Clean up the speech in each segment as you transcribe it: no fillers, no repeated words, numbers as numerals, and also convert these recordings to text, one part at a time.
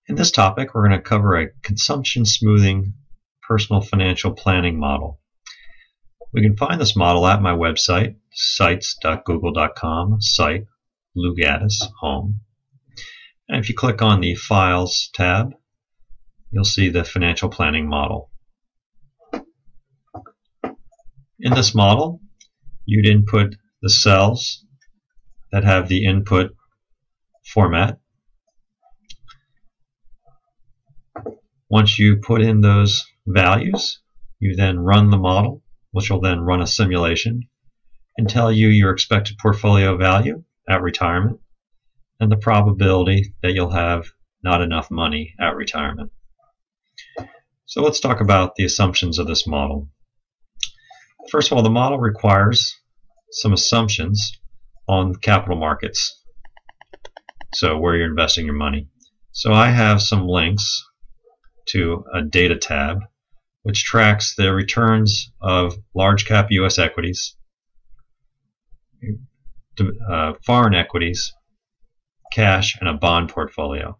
In this topic, we're going to cover a consumption smoothing personal financial planning model. We can find this model at my website, sites.google.com, site, Lou Gaddis, home. And if you click on the Files tab, you'll see the financial planning model. In this model, you'd input the cells that have the input format. Once you put in those values, you then run the model, which will then run a simulation and tell you your expected portfolio value at retirement and the probability that you'll have not enough money at retirement. So let's talk about the assumptions of this model. First of all, the model requires some assumptions on capital markets, so where you're investing your money. So I have some links to a data tab which tracks the returns of large cap US equities, foreign equities, cash, and a bond portfolio.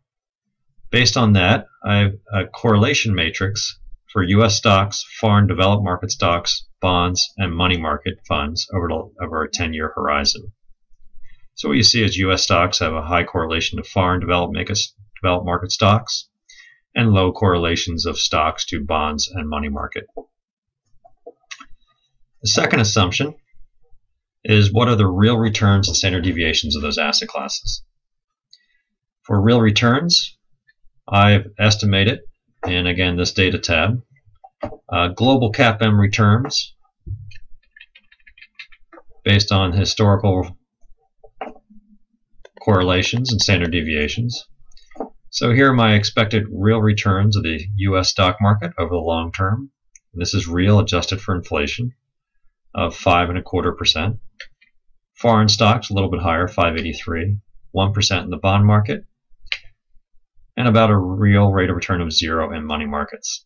Based on that, I have a correlation matrix for US stocks, foreign developed market stocks, bonds, and money market funds over a 10-year horizon. So what you see is US stocks have a high correlation to foreign developed market stocks and low correlations of stocks to bonds and money market. The second assumption is what are the real returns and standard deviations of those asset classes. For real returns, I've estimated, and again this data tab, global CAPM returns based on historical correlations and standard deviations. So here are my expected real returns of the US stock market over the long term. This is real adjusted for inflation of 5.25%. Foreign stocks a little bit higher, 5.83, 1% in the bond market, and about a real rate of return of 0 in money markets.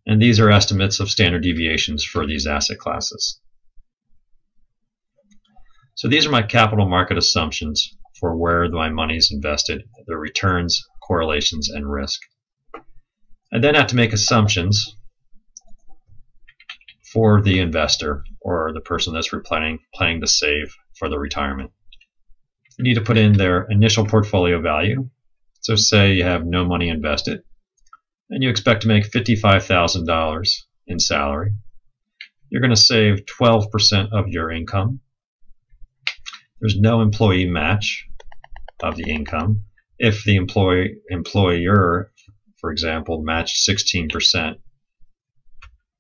And these are estimates of standard deviations for these asset classes. So these are my capital market assumptions for where my money is invested, the returns, correlations, and risk. I then have to make assumptions for the investor or the person that's planning to save for the retirement. You need to put in their initial portfolio value. So say you have no money invested and you expect to make $55,000 in salary. You're going to save 12% of your income. There's no employee match of the income. If the employer, for example, matched 16%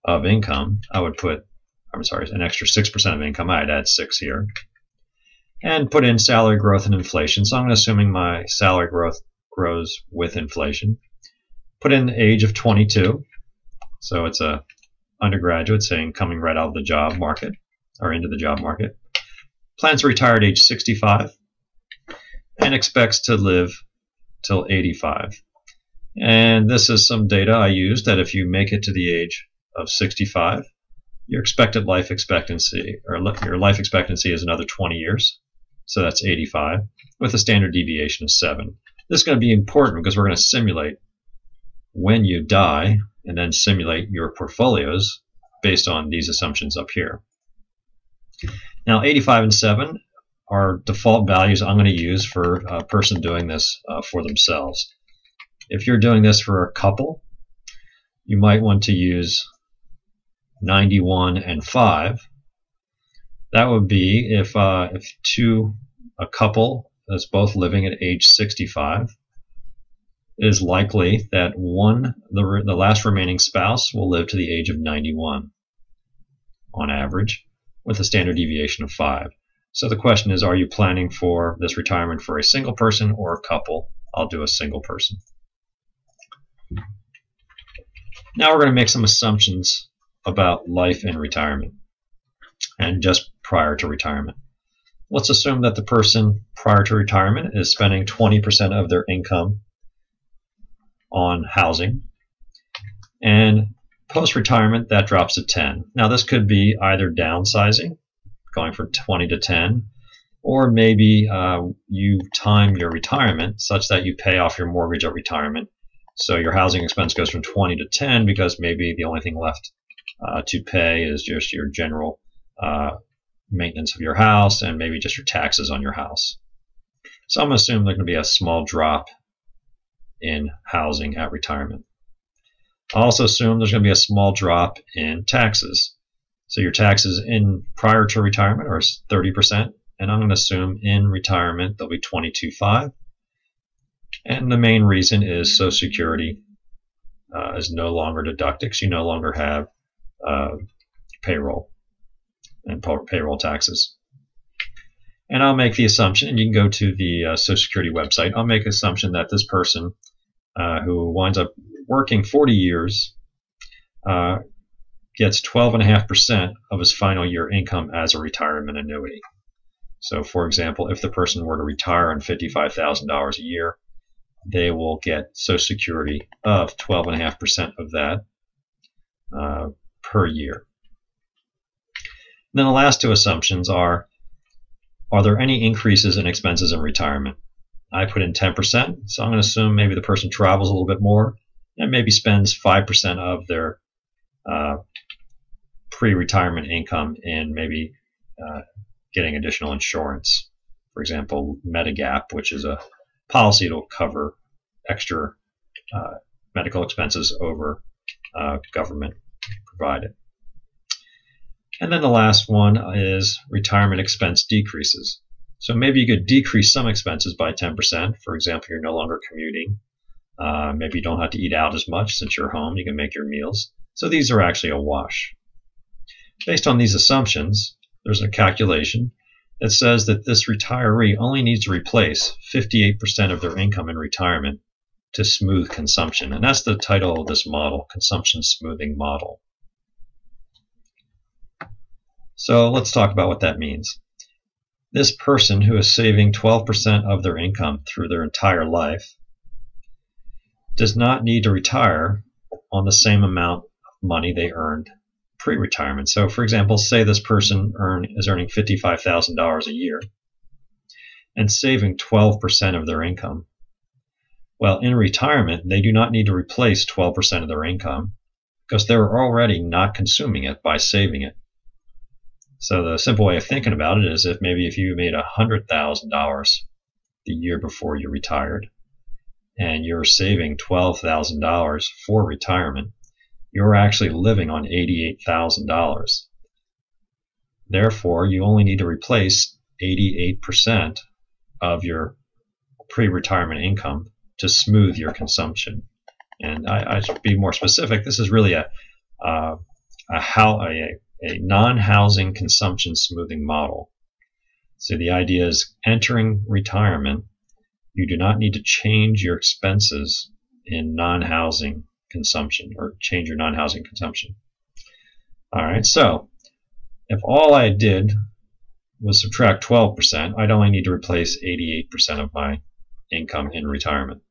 of income, I would put, an extra 6% of income, I'd add 6 here. And put in salary growth and inflation. So I'm assuming my salary growth grows with inflation. Put in the age of 22. So it's a undergraduate saying coming right out of the job market or into the job market. Plans to retire at age 65 and expects to live till 85. And this is some data I used that if you make it to the age of 65, your expected life expectancy, or your life expectancy is another 20 years. So that's 85 with a standard deviation of 7. This is going to be important because we're going to simulate when you die and then simulate your portfolios based on these assumptions up here. Now 85 and 7 are default values I'm going to use for a person doing this for themselves. If you're doing this for a couple, you might want to use 91 and 5. That would be if a couple that's both living at age 65, it is likely that the last remaining spouse will live to the age of 91 on average, with a standard deviation of 5. So the question is, are you planning for this retirement for a single person or a couple? I'll do a single person. Now we're going to make some assumptions about life in retirement and just prior to retirement. Let's assume that the person prior to retirement is spending 20% of their income on housing, and post-retirement that drops to 10. Now this could be either downsizing, going from 20 to 10, Or maybe you time your retirement such that you pay off your mortgage at retirement. So your housing expense goes from 20 to 10 because maybe the only thing left to pay is just your general maintenance of your house and maybe just your taxes on your house. So I'm going to assume there's going to be a small drop in housing at retirement. I'll also assume there's going to be a small drop in taxes. So your taxes in prior to retirement are 30%, and I'm going to assume in retirement they'll be 22.5. And the main reason is Social Security is no longer deducted because you no longer have payroll and payroll taxes. And I'll make the assumption, and you can go to the Social Security website, I'll make the assumption that this person who winds up working 40 years gets 12.5% of his final year income as a retirement annuity. So for example, if the person were to retire on $55,000 a year, they will get Social Security of 12.5% of that per year. And then the last two assumptions are there any increases in expenses in retirement? I put in 10%, so I'm going to assume maybe the person travels a little bit more and maybe spends 5% of their pre-retirement income in maybe getting additional insurance. For example, Medigap, which is a policy that will cover extra medical expenses over government provided. And then the last one is retirement expense decreases. So maybe you could decrease some expenses by 10%. For example, you're no longer commuting. Maybe you don't have to eat out as much since you're home. You can make your meals. So these are actually a wash. Based on these assumptions, there's a calculation that says that this retiree only needs to replace 58% of their income in retirement to smooth consumption. And that's the title of this model, Consumption Smoothing Model. So let's talk about what that means. This person who is saving 12% of their income through their entire life does not need to retire on the same amount of money they earned pre-retirement. So for example, say this person is earning $55,000 a year and saving 12% of their income. Well, in retirement, they do not need to replace 12% of their income because they're already not consuming it by saving it. So the simple way of thinking about it is if you made $100,000 the year before you retired and you're saving $12,000 for retirement, you're actually living on $88,000. Therefore, you only need to replace 88% of your pre-retirement income to smooth your consumption. And I should be more specific. This is really a non-housing consumption smoothing model. So the idea is entering retirement, you do not need to change your expenses in non-housing consumption or change your non-housing consumption. All right, so if all I did was subtract 12%, I'd only need to replace 88% of my income in retirement.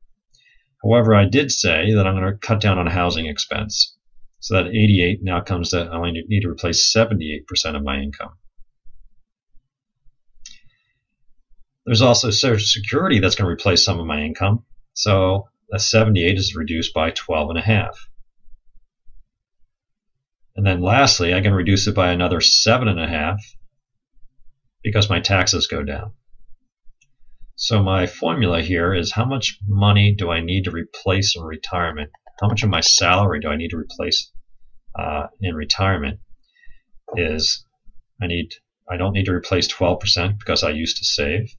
However, I did say that I'm going to cut down on housing expense. So that 88 now comes to I only need to replace 78% of my income. There's also Social Security that's going to replace some of my income. So the 78 is reduced by 12.5. And then lastly, I can reduce it by another 7.5 because my taxes go down. So my formula here is how much money do I need to replace in retirement? How much of my salary do I need to replace in retirement? Is I don't need to replace 12% because I used to save.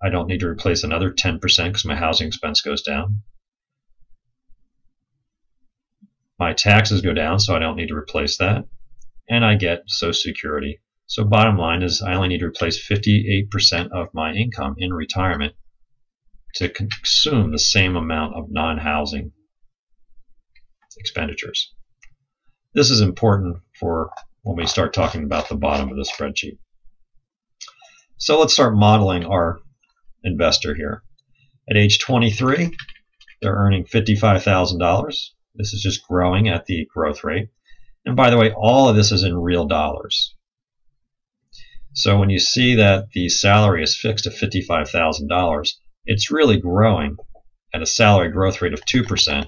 I don't need to replace another 10% because my housing expense goes down. My taxes go down, so I don't need to replace that. And I get Social Security. So bottom line is I only need to replace 58% of my income in retirement to consume the same amount of non-housing expenditures. This is important for when we start talking about the bottom of the spreadsheet. So let's start modeling our investor here. At age 23, they're earning $55,000. This is just growing at the growth rate. And by the way, all of this is in real dollars. So when you see that the salary is fixed at $55,000, it's really growing at a salary growth rate of 2%,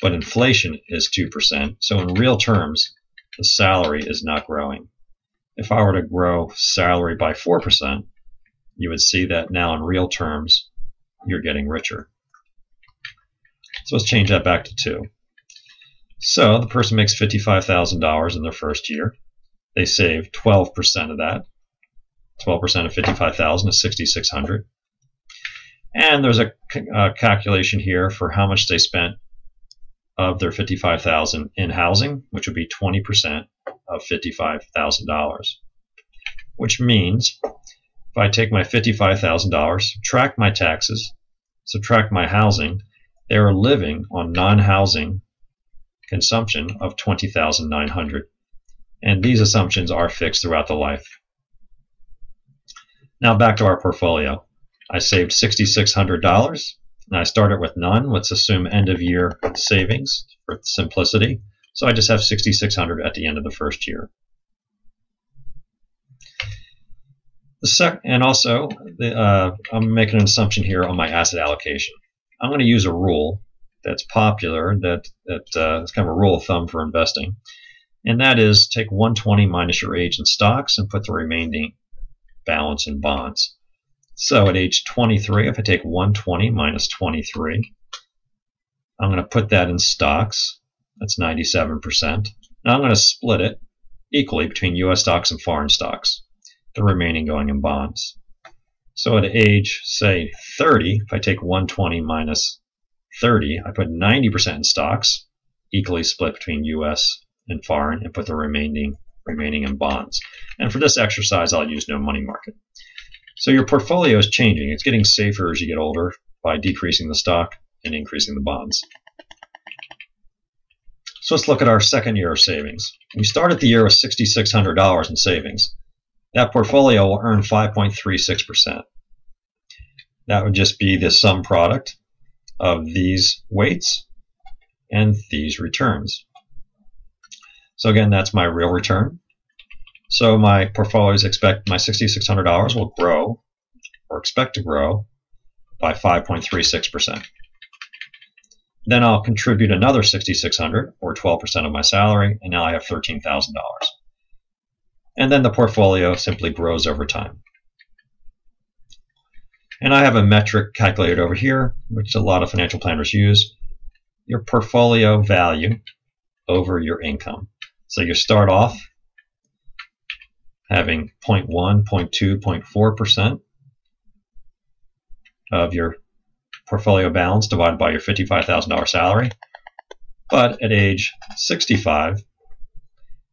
but inflation is 2%. So in real terms, the salary is not growing. If I were to grow salary by 4%, you would see that now in real terms, you're getting richer. So let's change that back to 2. So the person makes $55,000 in their first year. They save 12% of that. 12% of 55,000 is 6,600. And there's a calculation here for how much they spent of their 55,000 in housing, which would be 20% of $55,000. Which means if I take my $55,000, subtract my taxes, subtract my housing, they are living on non-housing consumption of $20,900. And these assumptions are fixed throughout the life. Now back to our portfolio. I saved $6,600 and I started with none. Let's assume end of year savings for simplicity. So I just have $6,600 at the end of the first year. And also, I'm making an assumption here on my asset allocation. I'm going to use a rule that's popular, that is kind of a rule of thumb for investing. And that is take 120 minus your age in stocks and put the remaining balance in bonds. So at age 23, if I take 120 minus 23, I'm going to put that in stocks. That's 97%. Now I'm going to split it equally between U.S. stocks and foreign stocks, the remaining going in bonds. So at age, say, 30, if I take 120 minus 30, I put 90% in stocks, equally split between U.S. and foreign, and put the remaining in bonds. And for this exercise, I'll use no money market. So your portfolio is changing. It's getting safer as you get older by decreasing the stock and increasing the bonds. So let's look at our second year of savings. We started the year with $6,600 in savings. That portfolio will earn 5.36%. That would just be the sum product of these weights and these returns. So again, that's my real return. So my portfolios expect my $6,600 will grow, or expect to grow, by 5.36%. Then I'll contribute another $6,600, or 12% of my salary, and now I have $13,000. And then the portfolio simply grows over time. And I have a metric calculated over here, which a lot of financial planners use, your portfolio value over your income. So you start off having 0.1, 0.2, 0.4% of your portfolio balance divided by your $55,000 salary. But at age 65,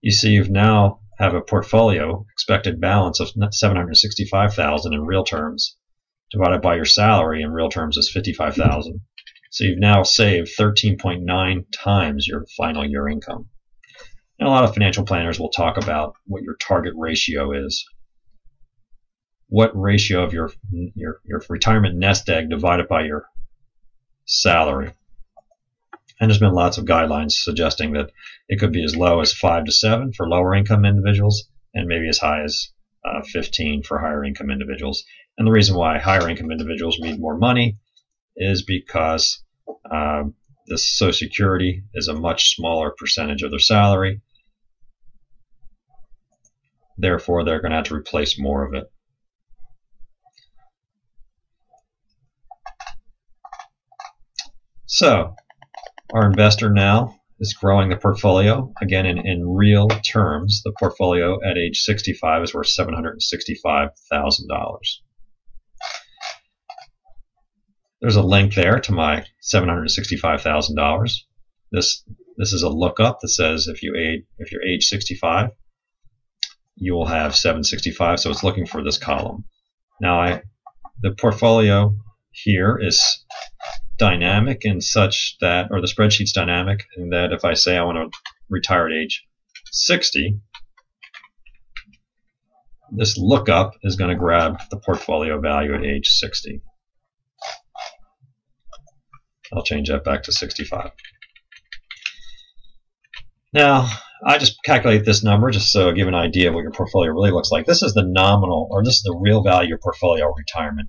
you see you've now have a portfolio expected balance of $765,000 in real terms, divided by your salary in real terms is $55,000. So you've now saved 13.9 times your final year income. And a lot of financial planners will talk about what your target ratio is. What ratio of your retirement nest egg divided by your salary. And there's been lots of guidelines suggesting that it could be as low as 5 to 7 for lower income individuals, and maybe as high as 15 for higher income individuals. And the reason why higher income individuals need more money is because the Social Security is a much smaller percentage of their salary. Therefore, they're going to have to replace more of it. So, our investor now is growing the portfolio. Again, in real terms, the portfolio at age 65 is worth $765,000. There's a link there to my $765,000. This is a lookup that says if you're age 65, you will have 765. So it's looking for this column. Now the portfolio here is dynamic in such that, or the spreadsheet's dynamic in that if I say I want to retire at age 60, this lookup is going to grab the portfolio value at age 60. I'll change that back to 65. Now, I just calculate this number just so I give an idea of what your portfolio really looks like. This is the nominal, or this is the real value of your portfolio at retirement.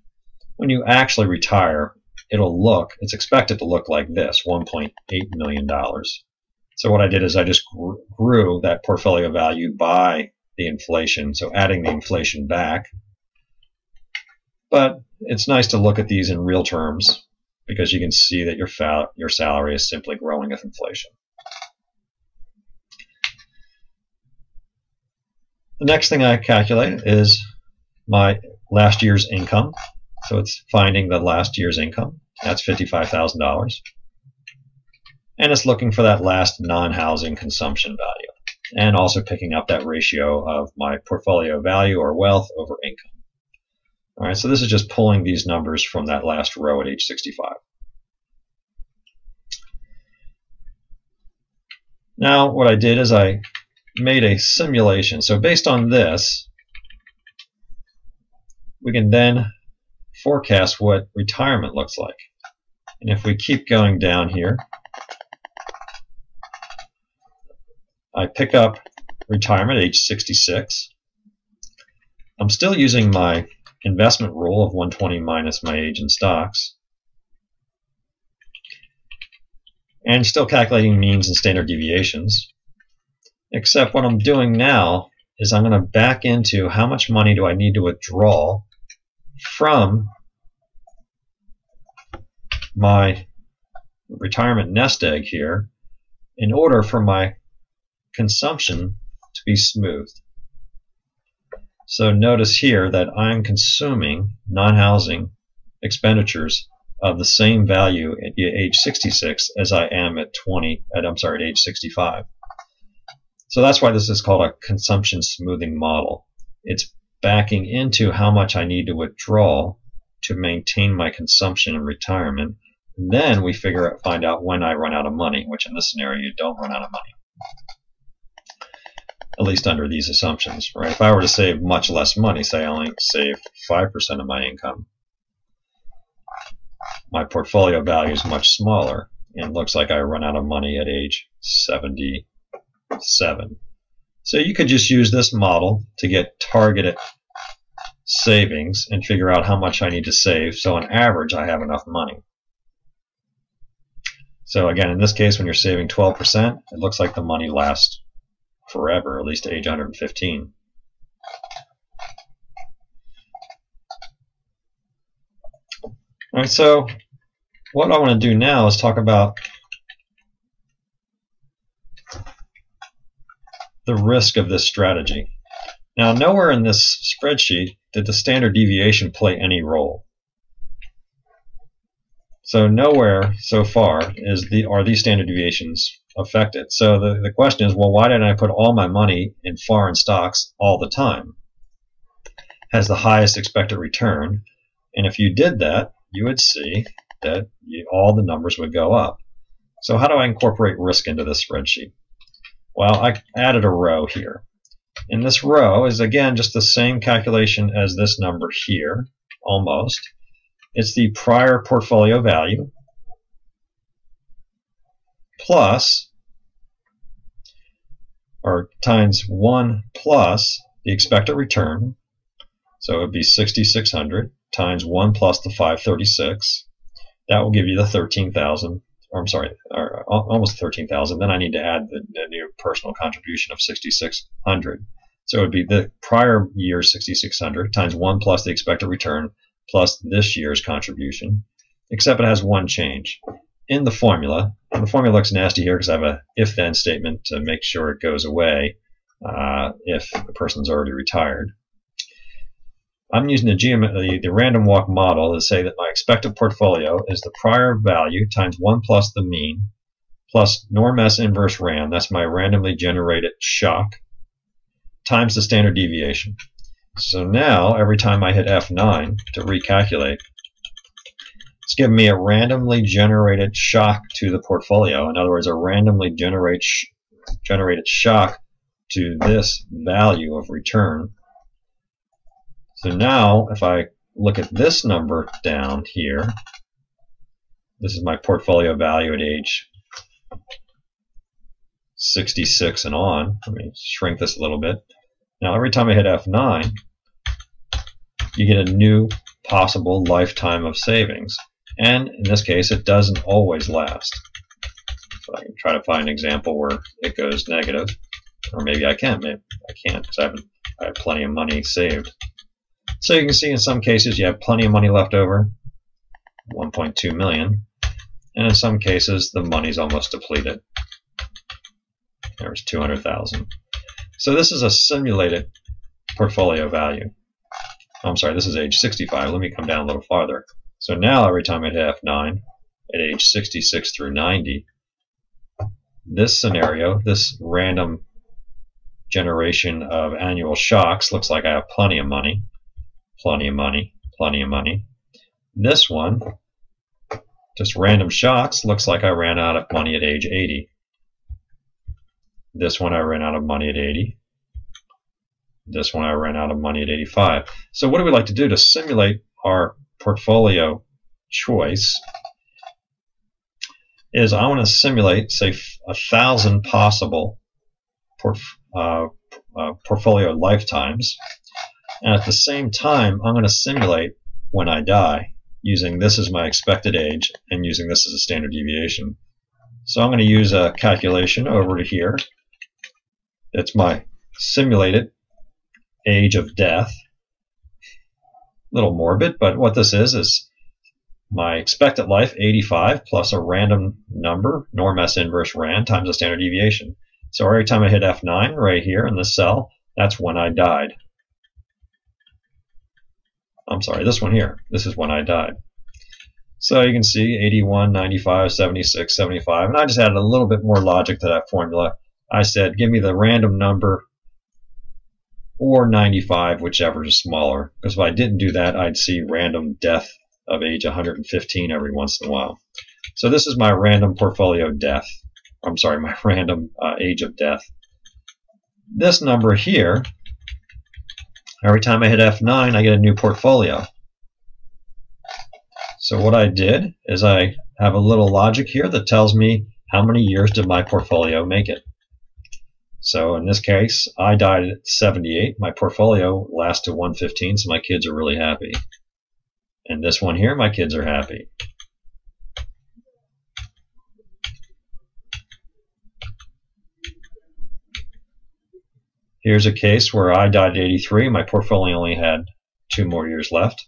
When you actually retire, it's expected to look like this, $1.8 million. So what I did is I just grew that portfolio value by the inflation, so adding the inflation back. But it's nice to look at these in real terms because you can see that your salary is simply growing with inflation. The next thing I calculate is my last year's income. So it's finding the last year's income. That's $55,000. And it's looking for that last non-housing consumption value. And also picking up that ratio of my portfolio value or wealth over income. All right, so this is just pulling these numbers from that last row at age 65. Now what I did is I made a simulation. So based on this, we can then forecast what retirement looks like. And if we keep going down here, I pick up retirement at age 66. I'm still using my investment rule of 120 minus my age in stocks. And still calculating means and standard deviations. Except what I'm doing now is I'm going to back into how much money do I need to withdraw from my retirement nest egg here in order for my consumption to be smoothed. So notice here that I'm consuming non-housing expenditures of the same value at age 66 as I am at age 65. So that's why this is called a consumption smoothing model. It's backing into how much I need to withdraw to maintain my consumption in retirement. And then we find out when I run out of money, which in this scenario you don't run out of money. At least under these assumptions, right? If I were to save much less money, say I only save 5% of my income, my portfolio value is much smaller and it looks like I run out of money at age 77. So you could just use this model to get targeted savings and figure out how much I need to save, so on average I have enough money. So again, in this case, when you're saving 12%, it looks like the money lasts forever, at least to age 115. All right, so what I want to do now is talk about the risk of this strategy. Now, nowhere in this spreadsheet did the standard deviation play any role. So nowhere so far are these standard deviations affected. So the question is, well, why didn't I put all my money in foreign stocks all the time? Has the highest expected return. And if you did that, you would see that all the numbers would go up. So how do I incorporate risk into this spreadsheet? Well, I added a row here. And this row is, again, just the same calculation as this number here, almost. It's the prior portfolio value plus, or times 1 plus the expected return. So it would be 6,600 times 1 plus the 536. That will give you the 13,000. Or I'm sorry, or almost 13,000. Then I need to add the new personal contribution of 6,600. So it would be the prior year's 6,600 times 1 plus the expected return plus this year's contribution, except it has one change. In the formula, and the formula looks nasty here because I have a if-then statement to make sure it goes away if the person's already retired. I'm using the random walk model to say that my expected portfolio is the prior value times 1 plus the mean plus norm S inverse ran, that's my randomly generated shock, times the standard deviation. So now every time I hit F9 to recalculate, it's giving me a randomly generated shock to the portfolio. In other words, a randomly generated shock to this value of return. So now if I look at this number down here, this is my portfolio value at age 66 and on. Let me shrink this a little bit. Now every time I hit F9, you get a new possible lifetime of savings. And in this case, it doesn't always last. So I can try to find an example where it goes negative. Or maybe I can't. Maybe I can't because I have plenty of money saved. So you can see in some cases you have plenty of money left over, 1.2 million. And in some cases, the money's almost depleted. There's 200,000. So this is a simulated portfolio value. I'm sorry, this is age 65. Let me come down a little farther. So now every time I hit F9, at age 66 through 90, this scenario, this random generation of annual shocks, looks like I have plenty of money, plenty of money, plenty of money. This one, just random shocks, looks like I ran out of money at age 80. This one I ran out of money at 80. This one I ran out of money at 85. So what do we like to do to simulate our portfolio choice is I want to simulate, say, 1,000 possible portfolio lifetimes. And at the same time, I'm going to simulate when I die, using this as my expected age and using this as a standard deviation. So I'm going to use a calculation over to here. It's my simulated age of death. A little morbid, but what this is my expected life, 85, plus a random number, norm S inverse ran, times the standard deviation. So every time I hit F9 right here in this cell, that's when I died. I'm sorry, this one here. This is when I died. So you can see 81, 95, 76, 75, and I just added a little bit more logic to that formula. I said, give me the random number or 95, whichever is smaller. Because if I didn't do that, I'd see random death of age 115 every once in a while. So this is my random portfolio death. I'm sorry, my random age of death. This number here, every time I hit F9, I get a new portfolio. So what I did is I have a little logic here that tells me how many years did my portfolio make it. So in this case, I died at 78. My portfolio lasts to 115, so my kids are really happy. And this one here, my kids are happy. Here's a case where I died at 83. My portfolio only had 2 more years left.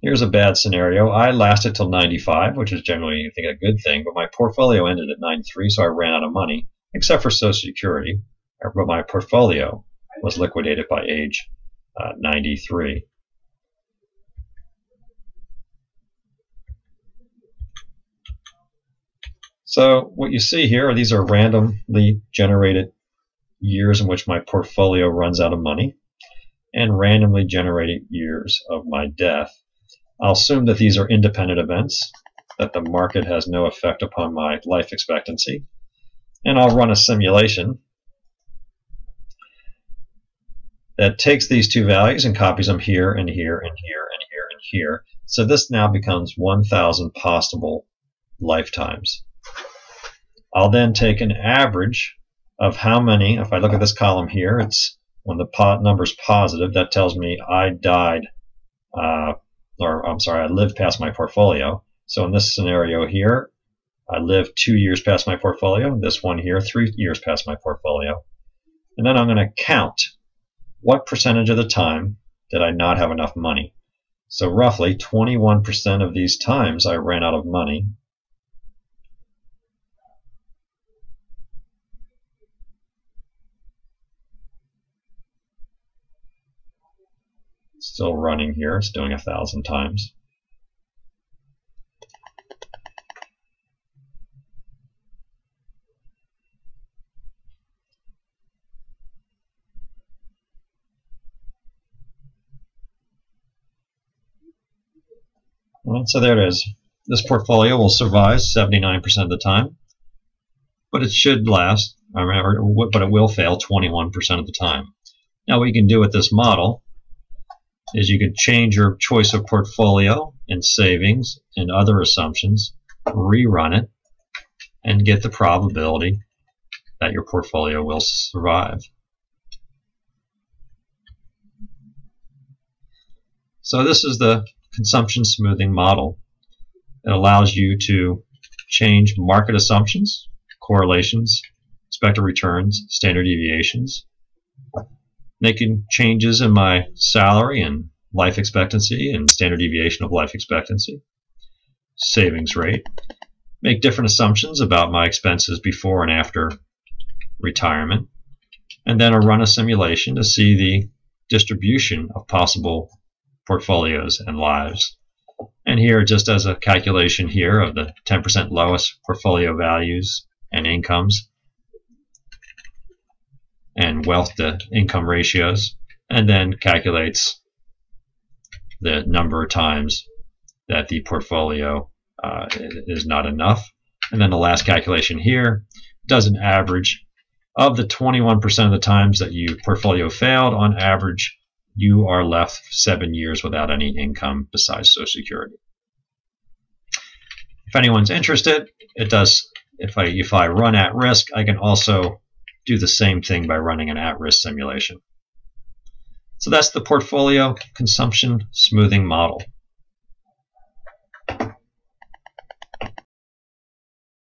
Here's a bad scenario. I lasted till 95, which is generally, I think, a good thing, but my portfolio ended at 93, so I ran out of money, except for Social Security. But my portfolio was liquidated by age 93. So what you see here, these are randomly generated years in which my portfolio runs out of money and randomly generated years of my death. I'll assume that these are independent events, that the market has no effect upon my life expectancy, and I'll run a simulation that takes these two values and copies them here and here and here and here and here. So this now becomes 1,000 possible lifetimes. I'll then take an average of how many, if I look at this column here, it's when the number's positive, that tells me I died, I lived past my portfolio. So in this scenario here, I lived 2 years past my portfolio. This one here, 3 years past my portfolio. And then I'm going to count what percentage of the time did I not have enough money. So roughly 21% of these times I ran out of money. Still running here, it's doing 1,000 times. Well, so there it is. This portfolio will survive 79% of the time, but it should last, but it will fail 21% of the time. Now what you can do with this model is you could change your choice of portfolio and savings and other assumptions, rerun it, and get the probability that your portfolio will survive. So this is the consumption smoothing model. It allows you to change market assumptions, correlations, expected returns, standard deviations, making changes in my salary and life expectancy and standard deviation of life expectancy, savings rate, make different assumptions about my expenses before and after retirement, and then run a simulation to see the distribution of possible portfolios and lives. And here, just as a calculation here of the 10% lowest portfolio values and incomes and wealth to income ratios, and then calculates the number of times that the portfolio is not enough. And then the last calculation here does an average of the 21% of the times that your portfolio failed. On average, you are left 7 years without any income besides Social Security. If anyone's interested, it does. If I run at risk, I can also do the same thing by running an at-risk simulation. So that's the portfolio consumption smoothing model.